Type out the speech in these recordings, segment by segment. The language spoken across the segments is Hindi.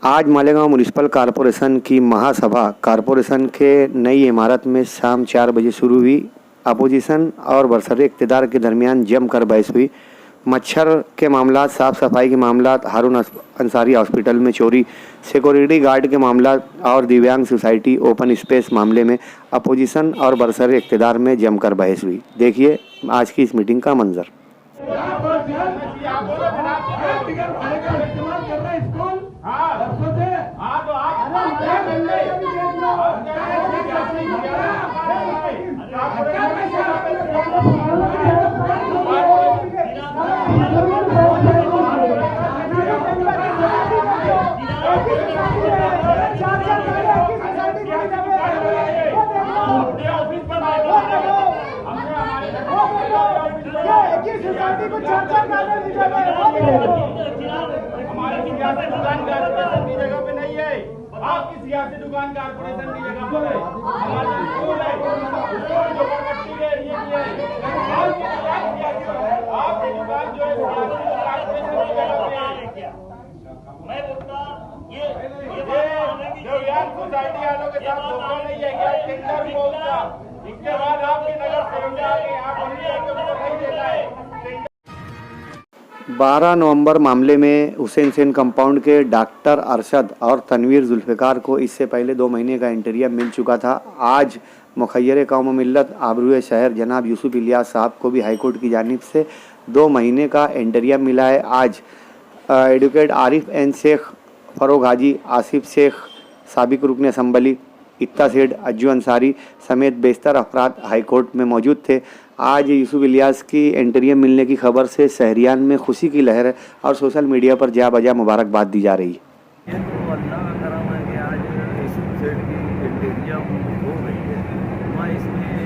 आज मालेगांव म्यूनिसिपल कॉरपोरेशन की महासभा कॉरपोरेशन के नई इमारत में शाम 4 बजे शुरू हुई। अपोजिशन और बरसरे इक़्तिदार के दरमियान जमकर बहस हुई। मच्छर के मामला, साफ़ सफाई के मामला, हारून अंसारी हॉस्पिटल में चोरी, सिक्योरिटी गार्ड के मामला और दिव्यांग सोसाइटी ओपन स्पेस मामले में अपोजिशन और बरसरे इक़्तिदार में जमकर बहस हुई। देखिए आज की इस मीटिंग का मंजर। आपकी सियासी दुकान कारपोरेशन की जगह पर है। हमारी स्कूल है, स्कूल जो प्रॉपर्टी है ये भी है। आपकी दुकान जो है कारपोरेशन की जगह पे है। मैं बोलता ये जो यार सोसाइटी वालों के साथ धोखा नहीं है क्या? टेंडर बोलता इसके बाद आपके नगर सेवक आगे आप हमने नहीं देना है। 12 नवंबर मामले में हुसैन सेन कंपाउंड के डॉक्टर अरशद और तनवीर जुल्फ़िकार को इससे पहले 2 महीने का इंटरियम मिल चुका था। आज मुखय्यर कौम मिल्लत आबरूए शहर जनाब यूसुफ इलियास साहब को भी हाईकोर्ट की जानिब से 2 महीने का इंटरियम मिला है। आज एडवोकेट आरिफ एन शेख, फ़रोग हाजी, आसिफ शेख, साबिक रुकन असम्बली, इत्ता सेठ, अज्जू अंसारी समेत बेशतर अफराद हाईकोर्ट में मौजूद थे। आज यूसुफ इलियास की इंटरियम मिलने की खबर से शहरियान में खुशी की लहर है और सोशल मीडिया पर जा बजा मुबारकबाद दी जा रही है। ये तो अल्लाह का करम है कि आज यूसुफ सेठ की इंटरियम हो गई है। मैं इसमें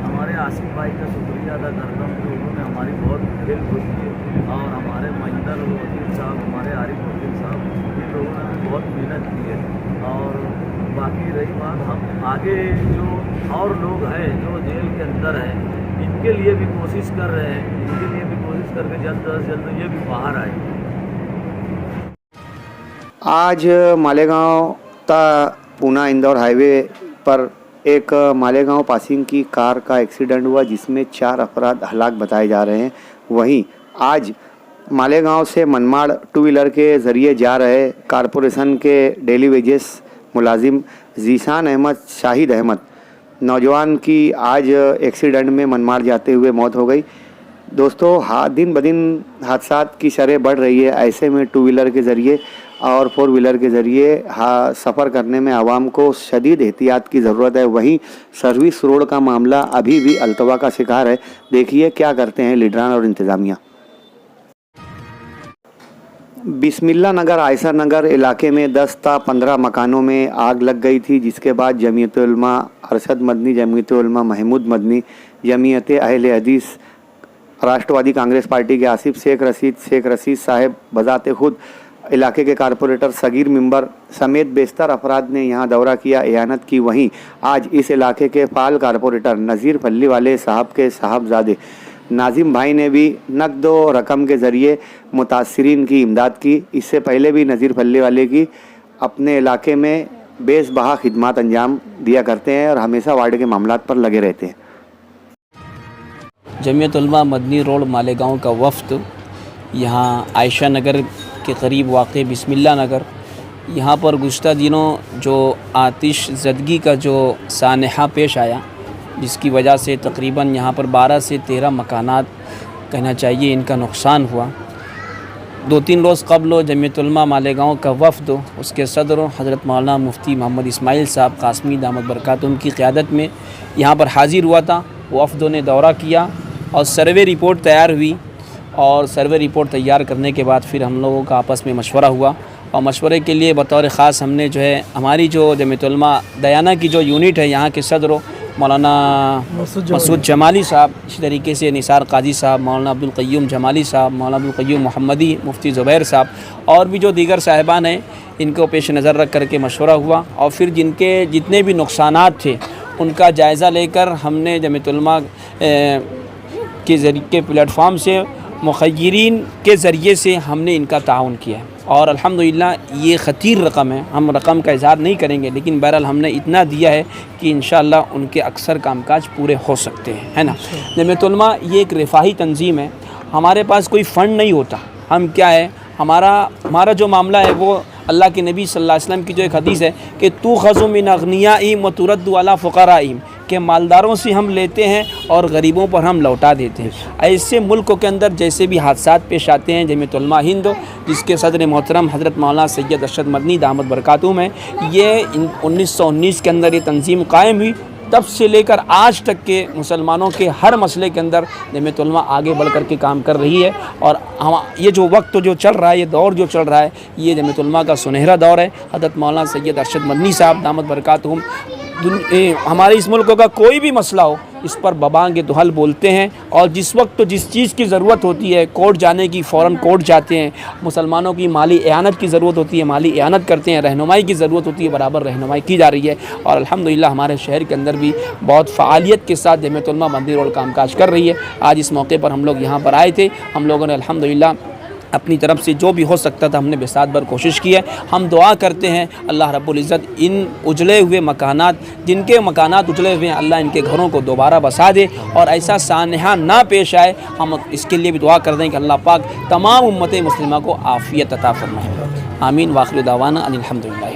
हमारे आसिफ भाई का शुक्रिया अदा करता हूँ कि उन्होंने हमारी बहुत हेल्प की है और हमारे महिंदर वकील साहब, हमारे आरिफ वकील साहब, इन लोगों ने बहुत मेहनत की है। और बाकी रही बात, हम आगे जो और लोग हैं जो जेल के अंदर हैं इनके लिए भी कोशिश कर रहे हैं, इनके लिए भी कोशिश करके जल्द से जल्द ये भी बाहर आए। आज मालेगांव ता पूना इंदौर हाईवे पर एक मालेगांव पासिंग की कार का एक्सीडेंट हुआ जिसमें 4 अफराद हलाक बताए जा रहे हैं। वहीं आज मालेगांव से मनमाड़ 2 व्हीलर के ज़रिए जा रहे कॉरपोरेशन के डेली वेजेस मुलाजिम जीशान अहमद शाहिद अहमद नौजवान की आज एक्सीडेंट में मनमाड़ जाते हुए मौत हो गई। दोस्तों, दिन ब दिन हादसात की शरह बढ़ रही है। ऐसे में 2 व्हीलर के ज़रिए और 4 व्हीलर के ज़रिए सफ़र करने में आवाम को शदीद एहतियात की ज़रूरत है। वहीं सर्विस रोड का मामला अभी भी अल्तवा का शिकार है। देखिए क्या करते हैं लीडरान और इंतज़ामिया। बिस्मिल्ला नगर आयशा नगर इलाके में 10 ता 15 मकानों में आग लग गई थी, जिसके बाद जमीयत उलमा अरशद मदनी, जमीयत उलमा महमूद मदनी, जमीयत अहले हदीस, राष्ट्रवादी कांग्रेस पार्टी के आसिफ शेख रशीद साहब, बजाते खुद इलाके के कारपोरेटर सगीर मिंबर समेत बेशतर अफराद ने यहां दौरा किया, एयानत की। वहीं आज इस इलाके के फ़ाल कारपोरेटर नज़ीर फल्ली वाले साहब के साहबजादे नाजिम भाई ने भी नकदो रकम के ज़रिए मुतासरीन की इमदाद की। इससे पहले भी नज़ीर फल्ली वाले की अपने इलाके में बेसबहा खिदमात अंजाम दिया करते हैं और हमेशा वार्ड के मामलात पर लगे रहते हैं। जमीयत उलमा मदनी रोड मालेगांव का वफ़द यहाँ आयशा नगर के करीब वाक़ बिस्मिल्ला नगर, यहाँ पर गुज़श्ता दिनों जो आतिश ज़दगी का जो सानहा पेश आया, जिसकी वजह से तकरीबन यहाँ पर 12 से 13 मकानात कहना चाहिए इनका नुकसान हुआ। 2-3 रोज़ कबल जमीयत उलमा मालेगांव का वफ़द उसके सदर हज़रत मौलाना मुफ्ती मोहम्मद इस्माइल साहब कासमी दामद बरकातुहू की क़यादत में यहाँ पर हाज़िर हुआ था। वफ़द ने दौरा किया और सर्वे रिपोर्ट तैयार हुई और सर्वे रिपोर्ट तैयार करने के बाद फिर हम लोगों का आपस में मशवरा हुआ और मशवरे के लिए बतौर ख़ास हमने जो है हमारी जो जमीयत उलमा दयाना की जो यूनिट है यहाँ के सदर मौलाना मसूद जमाली साहब, इसी तरीके से निसार काजी साहब, मौलाना अब्दुल क़य्यूम जमाली साहब, मौलाना अब्दुल क़य्यूम मोहम्मदी, मुफ्ती ज़ुबैर साहब और भी जो दीगर साहिबान हैं, इनको पेश नज़र रख करके मशवरा हुआ और फिर जिनके जितने भी नुकसानात थे उनका जायज़ा लेकर हमने जमीयत उलमा के ज़रिए प्लेटफॉर्म से मुखय्यरीन के ज़रिए से हमने इनका ताउन किया है। और अल्हम्दुलिल्लाह ये ख़तीर रकम है, हम रकम का इज़हार नहीं करेंगे, लेकिन बहरहाल हमने इतना दिया है कि इंशाअल्लाह उनके अक्सर कामकाज पूरे हो सकते हैं, है ना। जमीयतुल उलमा ये एक रिफ़ाही तंजीम है, हमारे पास कोई फ़ंड नहीं होता। हम क्या है, हमारा जो मामला है वो अल्लाह के नबी सल्लल्लाहु अलैहि वसल्लम की जो एक हदीस है कि तू ख़ज़ु मिन अग़नियाइहिम व तुरद्दु अला फ़ुक़राइहिम, के मालदारों से हम लेते हैं और गरीबों पर हम लौटा देते हैं। ऐसे मुल्कों के अंदर जैसे भी हादसात पेश आते हैं, जमीयतुल उलमा हिंद जिसके सदर मोहतरम हज़रत मौलाना सैयद अरशद मदनी दामद बरकातुहूम हैं, ये 1919 के अंदर ये तंजीम कायम हुई। तब से लेकर आज तक के मुसलमानों के हर मसले के अंदर जमीयतुल उलमा आगे बढ़ कर के काम कर रही है। और हम ये जो वक्त जो चल रहा है, ये दौर जो चल रहा है, ये जमीयतुल उलमा का सुनहरा दौर है। हज़रत मौलाना सैयद अरशद मदनी साहब दामद बरकातुहूम हमारे इस मुल्क का कोई भी मसला हो, इस पर बबांग दुहल बोलते हैं, और जिस वक्त तो जिस चीज़ की ज़रूरत होती है कोर्ट जाने की, फ़ौरन कोर्ट जाते हैं। मुसलमानों की माली एआनत की ज़रूरत होती है, माली एआनत करते हैं। रहनुमाई की ज़रूरत होती है, बराबर रहनुमाई की जा रही है। और अल्हम्दुलिल्लाह हमारे शहर के अंदर भी बहुत फ़आलियत के साथ जमीयतुल उलमा बंदी रोड कामकाज कर रही है। आज इस मौके पर हम लोग यहाँ पर आए थे, हम लोगों ने अल्हम्दुलिल्लाह अपनी तरफ से जो भी हो सकता था हमने बेसात भर कोशिश की है। हम दुआ करते हैं अल्लाह रब्बुल इज़्ज़त इन उजले हुए मकानात, जिनके मकानात उजले हुए हैं, अल्लाह इनके घरों को दोबारा बसा दे और ऐसा सानहा ना पेश आए। हम इसके लिए भी दुआ कर दें कि अल्लाह पाक तमाम उम्मत मुस्लिमा को आफ़ियत अता फरमाए। आमीन। वाखिर दावाना अनिल हम्दुलिल्लाह।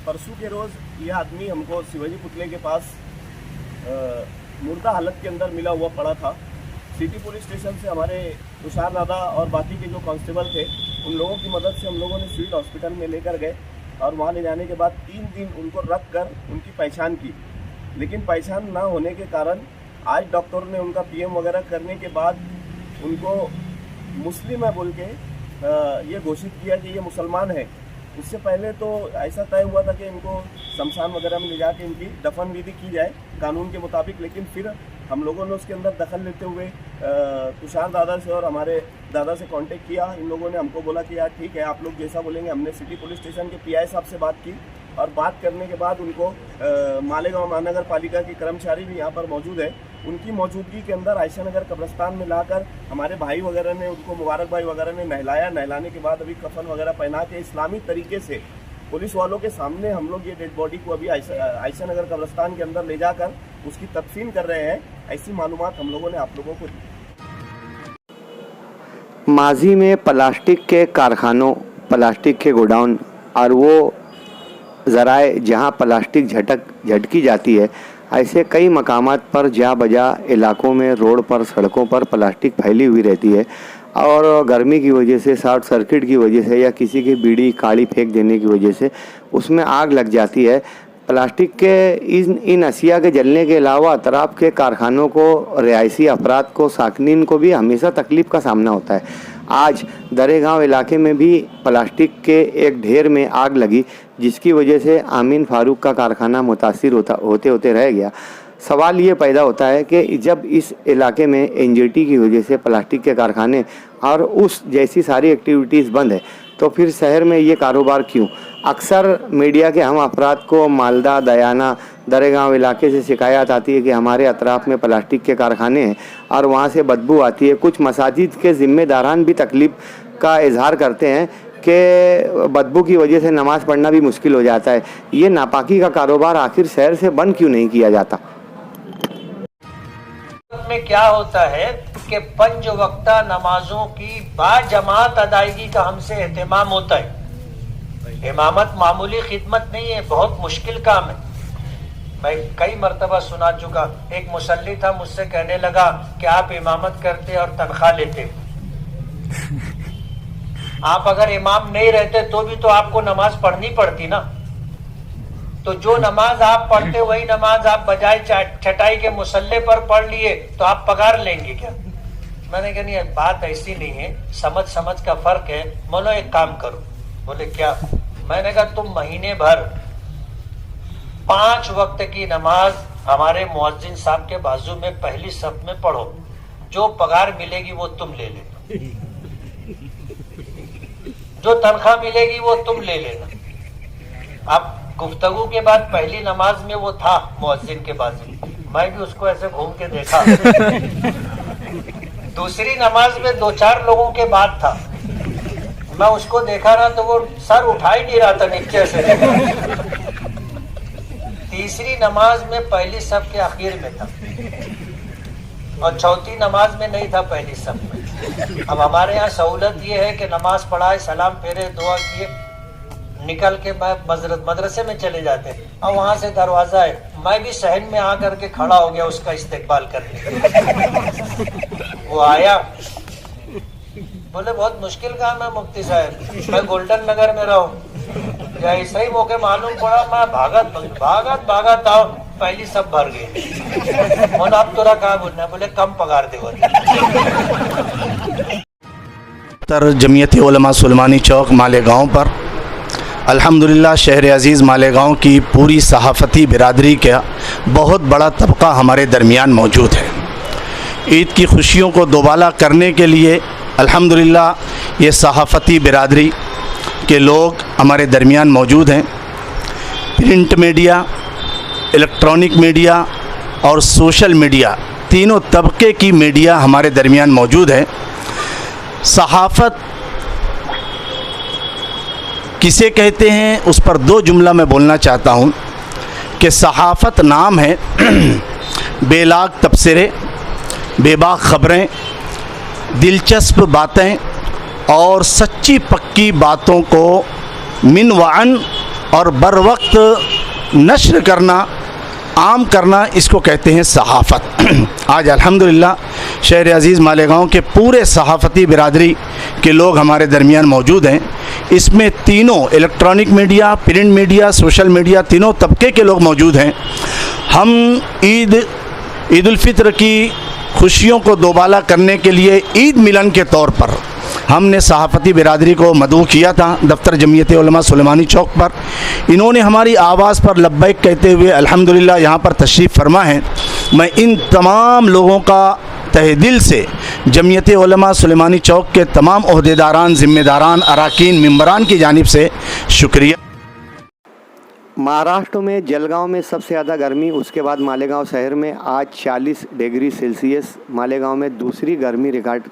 परसों के रोज़ यह आदमी हमको शिवाजी पुतले के पास मुर्दा हालत के अंदर मिला हुआ पड़ा था। सिटी पुलिस स्टेशन से हमारे तुषार दादा और बाकी के जो कांस्टेबल थे, उन लोगों की मदद से हम लोगों ने सिविल हॉस्पिटल में लेकर गए और वहाँ ले जाने के बाद 3 दिन उनको रख कर उनकी पहचान की। लेकिन पहचान ना होने के कारण आज डॉक्टर ने उनका पीएम वगैरह करने के बाद उनको मुस्लिम है बोल के ये घोषित किया कि ये मुसलमान है। उससे पहले तो ऐसा तय हुआ था कि इनको शमशान वगैरह में ले जाके इनकी दफन विधि की जाए कानून के मुताबिक। लेकिन फिर हम लोगों ने उसके अंदर दखल लेते हुए तुषार दादा से और हमारे दादा से कांटेक्ट किया। इन लोगों ने हमको बोला कि यार ठीक है, आप लोग जैसा बोलेंगे। हमने सिटी पुलिस स्टेशन के पीआई साहब से बात की और बात करने के बाद उनको मालेगांव महानगर पालिका के कर्मचारी भी यहाँ पर मौजूद है, उनकी मौजूदगी के अंदर आयशा नगर कब्रिस्तान में लाकर हमारे भाई वगैरह ने उनको मुबारक भाई वगैरह ने नहलाया। नहलाने के बाद अभी कफन वगैरह पहना के इस्लामी तरीके से पुलिस वालों के सामने हम लोग ये डेड बॉडी को अभी आयशा नगर कब्रिस्तान के अंदर ले जाकर उसकी तदफीन कर रहे हैं। ऐसी मालूमात हम लोगों ने आप लोगों को दी। माजी में प्लास्टिक के कारखानों, प्लास्टिक के गोडाउन और वो ज़राए जहाँ प्लास्टिक झटकी जाती है, ऐसे कई मकामात पर जा बजा इलाकों में रोड पर सड़कों पर प्लास्टिक फैली हुई रहती है और गर्मी की वजह से, शॉर्ट सर्किट की वजह से या किसी की बीड़ी काड़ी फेंक देने की वजह से उसमें आग लग जाती है। प्लास्टिक के इन अशिया के जलने के अलावा अतराफ के कारखानों को, रिहायशी अफराद को, साकनीन को भी हमेशा तकलीफ़ का सामना होता है। आज दरेगांव इलाके में भी प्लास्टिक के एक ढेर में आग लगी, जिसकी वजह से आमीन फारूक का कारखाना मुतासिर होते होते रह गया। सवाल ये पैदा होता है कि जब इस इलाके में एनजीटी की वजह से प्लास्टिक के कारखाने और उस जैसी सारी एक्टिविटीज़ बंद है, तो फिर शहर में ये कारोबार क्यों? अक्सर मीडिया के हम अफराद को मालदा, दयाना, दरेगांव इलाके से शिकायत आती है कि हमारे अतराफ़ में प्लास्टिक के कारखाने हैं और वहाँ से बदबू आती है। कुछ मसाजिद के ज़िम्मेदारान भी तकलीफ़ का इजहार करते हैं कि बदबू की वजह से नमाज़ पढ़ना भी मुश्किल हो जाता है। ये नापाकी का कारोबार आखिर शहर से बंद क्यों नहीं किया जाता? में क्या होता है कि 5 वक्ता नमाजों की बाजमात अदायगी का हमसे एहतमाम होता है। इमामत मामूली खिदमत नहीं है, बहुत मुश्किल काम है। मैं कई मर्तबा सुना चुका, एक मुसल्ली था मुझसे कहने लगा कि आप इमामत करते और तनख्वाह लेते, आप अगर इमाम नहीं रहते तो भी तो आपको नमाज पढ़नी पड़ती ना। तो जो नमाज आप पढ़ते वही नमाज आप बजाय चटाई के मुसल्ले पर पढ़ लिए तो आप पगार लेंगे क्या? मैंने कहा नहीं, बात ऐसी नहीं है, समझ का फर्क है। बोलो एक काम करो। बोले क्या? मैंने कहा तुम महीने भर 5 वक्त की नमाज हमारे मुअज्जिन साहब के बाजू में पहली सफ में पढ़ो, जो पगार मिलेगी वो तुम ले लेना, जो तनख्वाह मिलेगी वो तुम ले लेना। अब गुफ्तगू के बाद पहली नमाज में वो था मुअज्जिन के बाजू, मैं भी उसको ऐसे घूम के देखा। दूसरी नमाज में 2-4 लोगों के बाद था, मैं उसको देखा ना तो वो सर उठा ही नहीं रहा था नीचे से। तीसरी नमाज में पहली सब के आखिर में था और चौथी नमाज में नहीं था पहली सब में। अब हमारे यहाँ सहूलत ये है कि नमाज पढ़ाए, सलाम फेरे, दुआ किए, निकल के मदरसे में चले जाते हैं और वहां से दरवाजा है, मैं भी सहन में आकर के खड़ा हो गया उसका इस्तेकबाल करने। वो आया, बोले बहुत मुश्किल काम है मुफ्ती साहब, मैं गोल्डन नगर में रहूं, या ऐसा ही मौके मालूम पड़ा, मैं भागत आओ, पहली सब भर गई। और अब तोरा कहा बोलना, बोले कम पगार दे। तर जमीयत उलमा सुलेमानी चौक मालेगांव पर अल्हम्दुलिल्लाह शहर अज़ीज़ मालेगांव की पूरी सहाफ़ती बिरादरी का बहुत बड़ा तबका हमारे दरमियान मौजूद है। ईद की खुशियों को दोबाला करने के लिए अल्हम्दुलिल्लाह ये सहाफ़ती बिरादरी के लोग हमारे दरमियान मौजूद हैं। प्रिंट मीडिया, इलेक्ट्रॉनिक मीडिया और सोशल मीडिया, तीनों तबके की मीडिया हमारे दरमियान मौजूद है। सहाफ़त किसे कहते हैं उस पर दो जुमला मैं बोलना चाहता हूँ कि सहाफ़त नाम है बेलाग तबसरे, बेबाक ख़बरें, दिलचस्प बातें और सच्ची पक्की बातों को मिनवान और बर वक्त नश्र करना, आम करना, इसको कहते हैं सहाफ़त। आज अल्हम्दुलिल्लाह शहर अज़ीज़ मालेगांव के पूरे सहाफ़ती बिरादरी के लोग हमारे दरमियान मौजूद हैं। इसमें तीनों electronic media, print media, social media, तीनों तबके के लोग मौजूद हैं। हम ईद उल फित्र की खुशियों को दोबाला करने के लिए ईद मिलन के तौर पर हमने सहाफ़ती बिरादरी को मदऊ किया था दफ्तर जमीयत उलमा सुलेमानी चौक पर। इन्होंने हमारी आवाज़ पर लब्बैक कहते हुए अल्हम्दुलिल्लाह यहाँ पर तशरीफ़ फरमा है। मैं इन तमाम लोगों का तहे दिल से जमीयत उलमा सुलेमानी चौक के तमाम ओहदेदारान, ज़िम्मेदारान, अराकीन, मेंबरान की जानिब से शुक्रिया। महाराष्ट्र में जलगांव में सबसे ज़्यादा गर्मी, उसके बाद मालेगांव शहर में आज 40 डिग्री सेल्सियस मालेगांव में दूसरी गर्मी रिकॉर्ड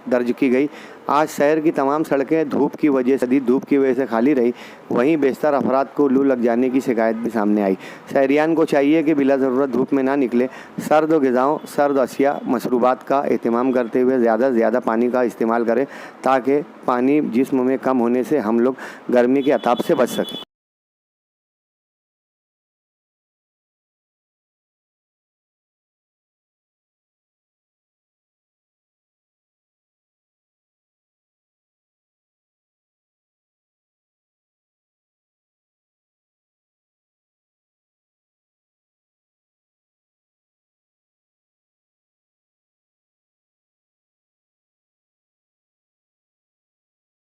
दर्ज की गई। आज शहर की तमाम सड़कें धूप की वजह से, शदीद धूप की वजह से खाली रही। वहीं बेशतर अफराद को लू लग जाने की शिकायत भी सामने आई। शहरियान को चाहिए कि बिला ज़रूरत धूप में ना निकले, सर्द ग़िज़ाओं, सर्द अशिया, मशरूबात का एहतमाम करते हुए ज़्यादा से ज़्यादा पानी का इस्तेमाल करें ताकि पानी जिस्म में कम होने से हम लोग गर्मी के अताप से बच सकें।